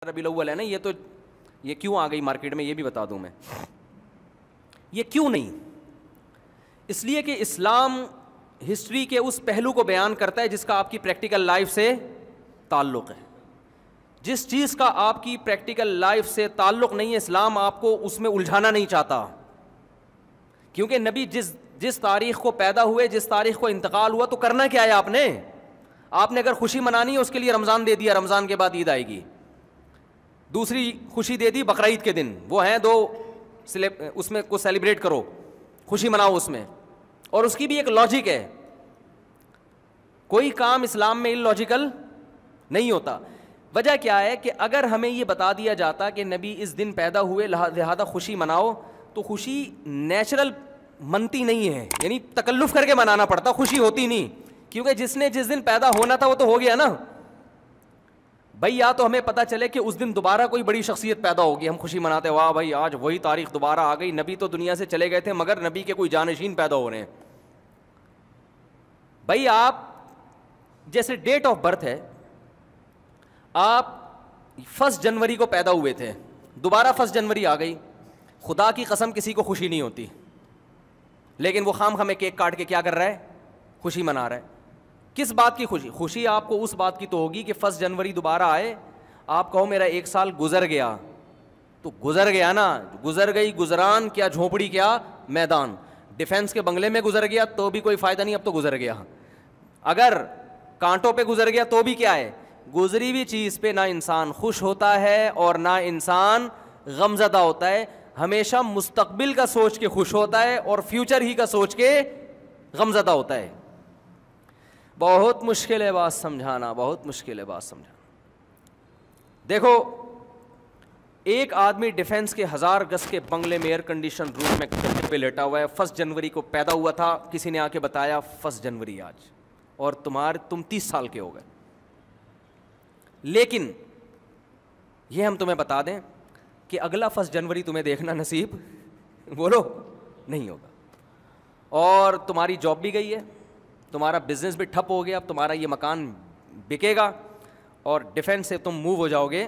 ربیع الاول ہے نا, یہ کیوں آ گئی مارکیٹ میں, یہ بھی بتا دوں میں. یہ کیوں نہیں؟ اس لیے کہ اسلام ہسٹری کے اس پہلو کو بیان کرتا ہے جس کا آپ کی پریکٹیکل لائف سے تعلق ہے. جس چیز کا آپ کی پریکٹیکل لائف سے تعلق نہیں ہے, اسلام آپ کو اس میں الجھانا نہیں چاہتا. کیونکہ نبی جس تاریخ کو پیدا ہوئے, جس تاریخ کو انتقال ہوا, تو کرنا کیا ہے آپ نے اگر خوشی منانی ہے اس کے لیے رمضان دے دیا, رمضان کے بعد عید آئے گی. دوسری خوشی دے دی بقرعید کے دن, وہ ہیں 2, اس میں کو سیلیبریٹ کرو, خوشی مناؤ اس میں. اور اس کی بھی ایک لاجک ہے, کوئی کام اسلام میں اللاجیکل نہیں ہوتا. وجہ کیا ہے کہ اگر ہمیں یہ بتا دیا جاتا کہ نبی اس دن پیدا ہوئے لہذا خوشی مناؤ, تو خوشی نیچرل منتی نہیں ہے, یعنی تکلف کر کے منانا پڑتا, خوشی ہوتی نہیں. کیونکہ جس دن پیدا ہونا تھا وہ تو ہو گیا نا بھائی. یا تو ہمیں پتہ چلے کہ اس دن دوبارہ کوئی بڑی شخصیت پیدا ہوگی, ہم خوشی مناتے, واہ بھائی آج وہی تاریخ دوبارہ آ گئی, نبی تو دنیا سے چلے گئے تھے مگر نبی کے کوئی جانشین پیدا ہو رہے ہیں. بھائی آپ جیسے ڈیٹ آف برتھ ہے, آپ 1 جنوری کو پیدا ہوئے تھے, دوبارہ 1 جنوری آ گئی, خدا کی قسم کسی کو خوشی نہیں ہوتی, لیکن وہ خام خامے کیک کاٹ کے کیا کر رہا ہے, خوشی منا رہا ہے. کس بات کی خوشی؟ خوشی آپ کو اس بات کی تو ہوگی کہ 1 جنوری دوبارہ آئے, آپ کہو میرا 1 سال گزر گیا, تو گزر گیا نا, گزر گئی گزران, کیا جھونپڑی کیا میدان. ڈیفینس کے بنگلے میں گزر گیا تو بھی کوئی فائدہ نہیں, اب تو گزر گیا. اگر کانٹوں پہ گزر گیا تو بھی کیا ہے, گزری ہوئی چیز پہ نہ انسان خوش ہوتا ہے اور نہ انسان غمزدہ ہوتا ہے. ہمیشہ مستقبل کا سوچ کے خوش ہوتا ہے اور فیوچر ہی کا سوچ کے غمزدہ ہوتا ہے. بہت مشکل ہے بات سمجھانا, بہت مشکل ہے بات سمجھانا. دیکھو ایک آدمی ڈیفینس کے 1000 گز کے بنگلے میں ایئر کنڈیشن روم میں کھڑے پہ لیٹا ہوا ہے, 1 جنوری کو پیدا ہوا تھا, کسی نے آ کے بتایا 1 جنوری آج, اور تم 30 سال کے ہو گئے. لیکن یہ ہم تمہیں بتا دیں کہ اگلا 1 جنوری تمہیں دیکھنا نصیب بولو نہیں ہوگا, اور تمہاری جاب بھی گئی ہے, تمہارا بزنس بھی ٹھپ ہو گیا, اب تمہارا یہ مکان بکے گا, اور ڈیفینس سے تم موو ہو جاؤ گے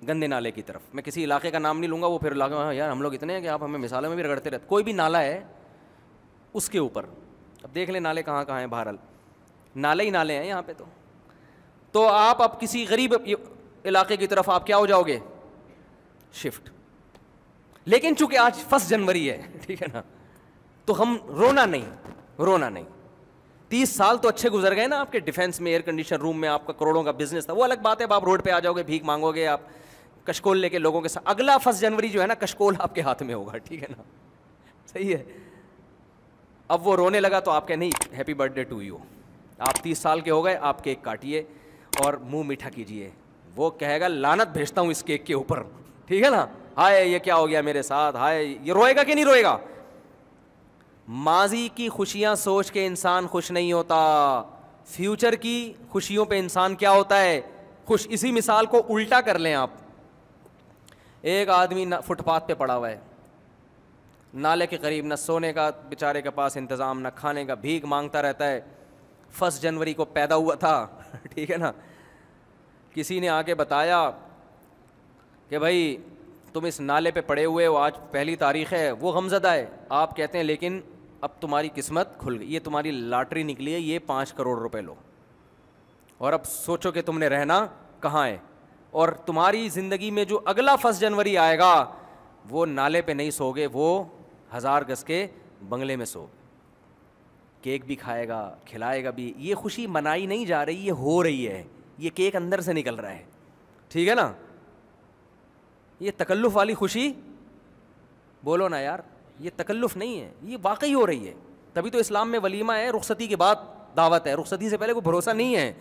گندے نالے کی طرف. میں کسی علاقے کا نام نہیں لوں گا, وہ پھر علاقہ یار ہم لوگ اتنے ہیں کہ آپ ہمیں مثالوں میں بھی رگڑتے رہتے. کوئی بھی نالا ہے اس کے اوپر, اب دیکھ لیں نالے کہاں کہاں ہیں, بہرحال نالے ہی نالے ہیں یہاں پہ. تو آپ اب کسی غریب علاقے کی طرف آپ کیا ہو جاؤ گے, شفٹ. لیکن چونکہ آج 1 جنوری ہے, ٹھیک ہے نا, تو ہم رونا نہیں. 30 سال تو اچھے گزر گئے نا آپ کے ڈیفینس میں, ایئر کنڈیشن روم میں, آپ کا کروڑوں کا بزنس تھا, وہ الگ بات ہے. اب آپ روڈ پہ آ جاؤ گے, بھیک مانگو گے, آپ کشکول لے کے لوگوں کے ساتھ. اگلا 1 جنوری جو ہے نا, کشکول آپ کے ہاتھ میں ہوگا, ٹھیک ہے نا, صحیح ہے. اب وہ رونے لگا تو آپ کہ نہیں happy birthday to you, آپ 30 سال کے ہو گئے, آپ کیک کاٹیے اور منہ میٹھا کیجیے. وہ کہے گا لعنت بھیجتا ہوں اس کیک کے اوپر, ٹھیک ہے نا, ہائے یہ کیا ہو گیا میرے ساتھ, ہائے. یہ روئے گا کہ نہیں روئے گا؟ ماضی کی خوشیاں سوچ کے انسان خوش نہیں ہوتا, فیوچر کی خوشیوں پہ انسان کیا ہوتا ہے, خوش. اسی مثال کو الٹا کر لیں آپ. ایک آدمی فٹ پاتھ پہ پڑا ہوا ہے, نالے کے قریب, نہ سونے کا بیچارے کے پاس انتظام, نہ کھانے کا, بھیک مانگتا رہتا ہے. 1 جنوری کو پیدا ہوا تھا, ٹھیک ہے نا, کسی نے آ کے بتایا کہ بھائی تم اس نالے پہ پڑے ہوئے ہو, آج پہلی تاریخ ہے, وہ غمزدہ ہے. آپ کہتے ہیں لیکن اب تمہاری قسمت کھل گئی, یہ تمہاری لاٹری نکلی ہے, یہ 5 کروڑ روپے لو, اور اب سوچو کہ تم نے رہنا کہاں ہے. اور تمہاری زندگی میں جو اگلا 1 جنوری آئے گا وہ نالے پہ نہیں سو گے, وہ 1000 گز کے بنگلے میں سو. کیک بھی کھائے گا, کھلائے گا بھی. یہ خوشی منائی نہیں جا رہی, یہ ہو رہی ہے, یہ کیک اندر سے نکل رہا ہے, ٹھیک ہے نا. یہ تکلف والی خوشی بولو نا یار, یہ تکلف نہیں ہے, یہ واقعی ہو رہی ہے. تبھی تو اسلام میں ولیمہ ہے, رخصتی کے بعد دعوت ہے. رخصتی سے پہلے کوئی بھروسہ نہیں ہے.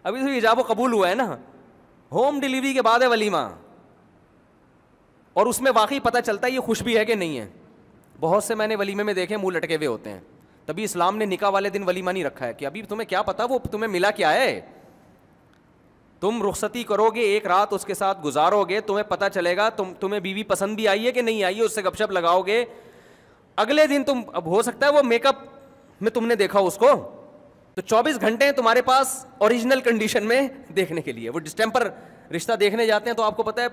ابھی تو ایجاب و قبول ہوا ہے نا, ہوم ڈلیوری کے بعد ہے ولیمہ, اور اس میں واقعی پتہ چلتا ہے یہ خوش بھی ہے کہ نہیں ہے. بہت سے میں نے ولیمے میں دیکھے منہ لٹکے ہوئے ہوتے ہیں. تبھی اسلام نے نکاح والے دن ولیمہ نہیں رکھا ہے کہ ابھی تمہیں کیا پتا وہ تمہیں ملا کیا ہے. تم رخصتی کرو گے, ایک رات اس کے ساتھ گزارو گے, تمہیں پتہ چلے گا تمہیں بیوی پسند بھی آئی ہے کہ نہیں آئی ہے, اس سے گپ شپ لگاؤ گے. اگلے دن تم, اب ہو سکتا ہے وہ میک اپ میں تم نے دیکھا اس کو, تو 24 گھنٹے تمہارے پاس اوریجنل کنڈیشن میں دیکھنے کے لیے. وہ ڈسٹمپر رشتہ دیکھنے جاتے ہیں تو آپ کو پتا ہے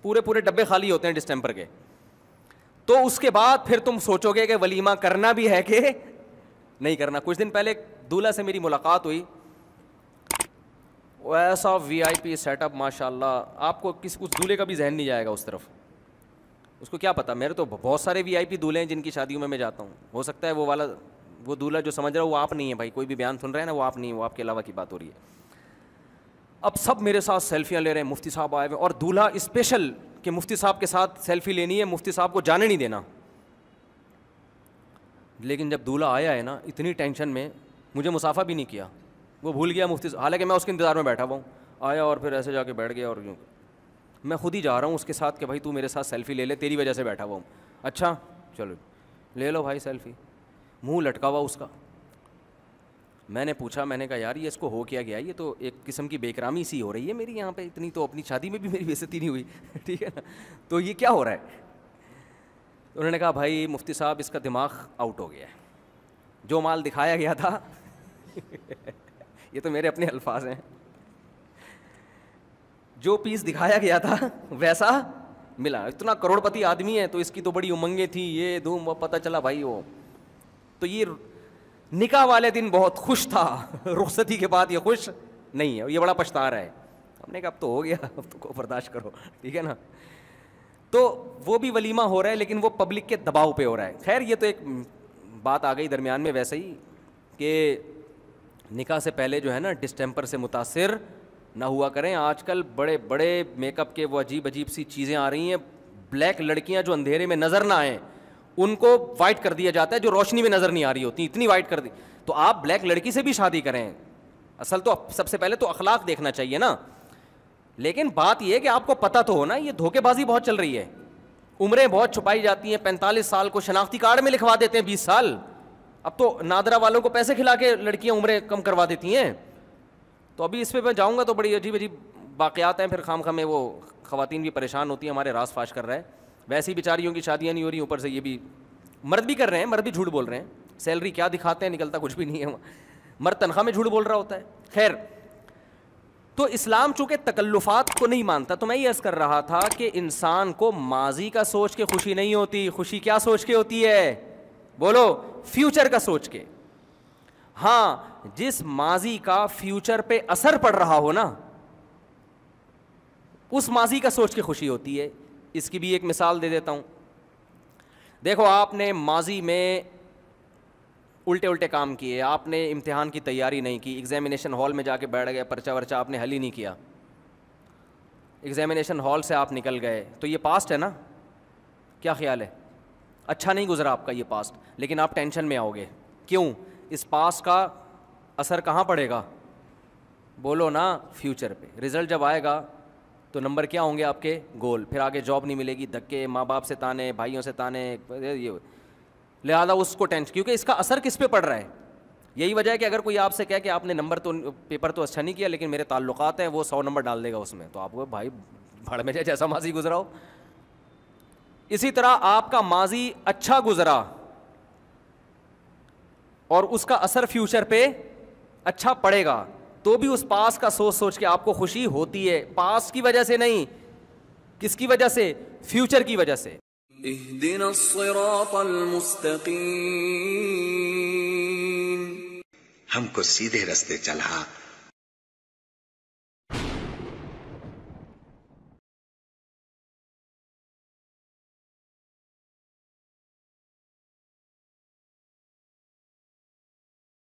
پورے ڈبے خالی ہوتے ہیں ڈسٹمپر کے. تو اس کے بعد پھر تم سوچو گے کہ ولیمہ کرنا بھی ہے کہ نہیں کرنا. کچھ دن پہلے دولہا سے میری ملاقات ہوئی, ایسا وی آئی پی سیٹ اپ ماشاء اللہ, آپ کو اس دولہے کا بھی ذہن نہیں جائے گا اس طرف. اس کو کیا پتا, میرے تو بہت سارے وی آئی پی دولہے ہیں جن کی شادیوں میں جاتا ہوں, ہو سکتا ہے وہ دولہا جو سمجھ رہا ہے وہ آپ نہیں ہے بھائی, کوئی بھی بیان سن رہے ہیں نا وہ آپ نہیں ہے, وہ آپ کے علاوہ کی بات ہو رہی ہے. اب سب میرے ساتھ سیلفیاں لے رہے ہیں, مفتی صاحب آئے ہوئے, اور دولہا اسپیشل کہ مفتی صاحب کے ساتھ سیلفی لینی ہے, مفتی صاحب کو جانے نہیں دینا. لیکن جب دولہا آیا ہے نا اتنی ٹینشن میں, مجھے مصافحہ بھی نہیں کیا, وہ بھول گیا مفتی صاحب, حالانکہ میں اس کے انتظار میں بیٹھا ہوا ہوں. آیا اور پھر ایسے جا کے بیٹھ گیا, اور میں خود ہی جا رہا ہوں اس کے ساتھ کہ بھائی تو میرے ساتھ سیلفی لے لے, تیری وجہ سے بیٹھا ہوا ہوں. اچھا چلو لے لو بھائی سیلفی. منہ لٹکا ہوا اس کا. میں نے پوچھا, میں نے کہا یار یہ اس کو ہو کیا گیا, یہ تو ایک قسم کی بے اکرامی سی ہو رہی ہے میری یہاں پہ, اتنی تو اپنی شادی میں بھی میری بے عزتی نہیں ہوئی, ٹھیک ہے نا, تو یہ کیا ہو رہا ہے. انہوں نے کہا بھائی مفتی صاحب اس کا دماغ آؤٹ ہو گیا ہے, جو مال دکھایا گیا تھا یہ تو میرے اپنے الفاظ ہیں, جو پیس دکھایا گیا تھا ویسا ملا. اتنا کروڑ پتی آدمی ہے تو اس کی تو بڑی امنگیں تھیں, یہ دھوم, وہ پتہ چلا بھائی وہ تو یہ نکاح والے دن بہت خوش تھا, رخصتی کے بعد یہ خوش نہیں ہے, یہ بڑا پچھتا رہا ہے. ہم نے کہا اب تو ہو گیا, اب تو کو برداشت کرو, ٹھیک ہے نا. تو وہ بھی ولیمہ ہو رہا ہے لیکن وہ پبلک کے دباؤ پہ ہو رہا ہے. خیر یہ تو ایک بات آ گئی درمیان میں ویسے ہی کہ نکاح سے پہلے جو ہے نا ڈسٹمپر سے متاثر نہ ہوا کریں. آج کل بڑے بڑے میک اپ کے وہ عجیب عجیب سی چیزیں آ رہی ہیں, بلیک لڑکیاں جو اندھیرے میں نظر نہ آئیں ان کو وائٹ کر دیا جاتا ہے, جو روشنی میں نظر نہیں آ رہی ہوتی اتنی وائٹ کر دی. تو آپ بلیک لڑکی سے بھی شادی کریں, اصل تو سب سے پہلے تو اخلاق دیکھنا چاہیے نا. لیکن بات یہ ہے کہ آپ کو پتہ تو ہو نا, یہ دھوکے بازی بہت چل رہی ہے, عمریں بہت چھپائی جاتی ہیں. 45 سال کو شناختی کارڈ میں لکھوا دیتے ہیں 20 سال. اب تو نادرا والوں کو پیسے کھلا کے لڑکیاں عمریں کم کروا دیتی ہیں. تو ابھی اس پہ میں جاؤں گا تو بڑی عجیب عجیب واقعات ہیں, پھر خام خام میں وہ خواتین بھی پریشان ہوتی ہیں, ہمارے راز فاش کر رہا ہے. ویسی بیچاریوں کی شادیاں نہیں ہو رہی, اوپر سے یہ بھی مرد بھی کر رہے ہیں, مرد بھی جھوٹ بول رہے ہیں. سیلری کیا دکھاتے ہیں, نکلتا کچھ بھی نہیں ہے, مرد تنخواہ میں جھوٹ بول رہا ہوتا ہے. خیر تو اسلام چونکہ تکلفات کو نہیں مانتا, تو میں یہ عرض کر رہا تھا کہ انسان کو ماضی کا سوچ کے خوشی نہیں ہوتی. خوشی کیا سوچ کے ہوتی ہے, بولو, فیوچر کا سوچ کے. ہاں جس ماضی کا فیوچر پہ اثر پڑ رہا ہو نا, اس ماضی کا سوچ کے خوشی ہوتی ہے. اس کی بھی ایک مثال دے دیتا ہوں. دیکھو آپ نے ماضی میں الٹے کام کیے, آپ نے امتحان کی تیاری نہیں کی, ایگزامینیشن ہال میں جا کے بیٹھ گئے, پرچہ ورچہ آپ نے حل ہی نہیں کیا, ایگزامینیشن ہال سے آپ نکل گئے, تو یہ پاسٹ ہے نا. کیا خیال ہے, اچھا نہیں گزرا آپ کا یہ پاسٹ, لیکن آپ ٹینشن میں آؤ گے. کیوں, اس پاسٹ کا اثر کہاں پڑے گا, بولو نا, فیوچر پہ. رزلٹ جب آئے گا تو نمبر کیا ہوں گے آپ کے, گول. پھر آگے جاب نہیں ملے گی, دھکے, ماں باپ سے تانے, بھائیوں سے تانے, یہ لہٰذا اس کو ٹینشن, کیونکہ اس کا اثر کس پہ پڑ رہا ہے. یہی وجہ ہے کہ اگر کوئی آپ سے کہے کہ آپ نے نمبر تو پیپر تو اچھا نہیں کیا لیکن میرے تعلقات ہیں, وہ 100 نمبر ڈال دے گا اس میں, تو آپ کو بھائی بھاڑ میں جائے جیسا ماضی گزرا ہو. اسی طرح آپ کا ماضی اچھا گزرا اور اس کا اثر فیوچر پہ اچھا پڑے گا, تو بھی اس پاس کا سوچ کے آپ کو خوشی ہوتی ہے. پاس کی وجہ سے نہیں, کس کی وجہ سے, فیوچر کی وجہ سے. اہدنا الصراط المستقیم, ہم کو سیدھے رستے چلا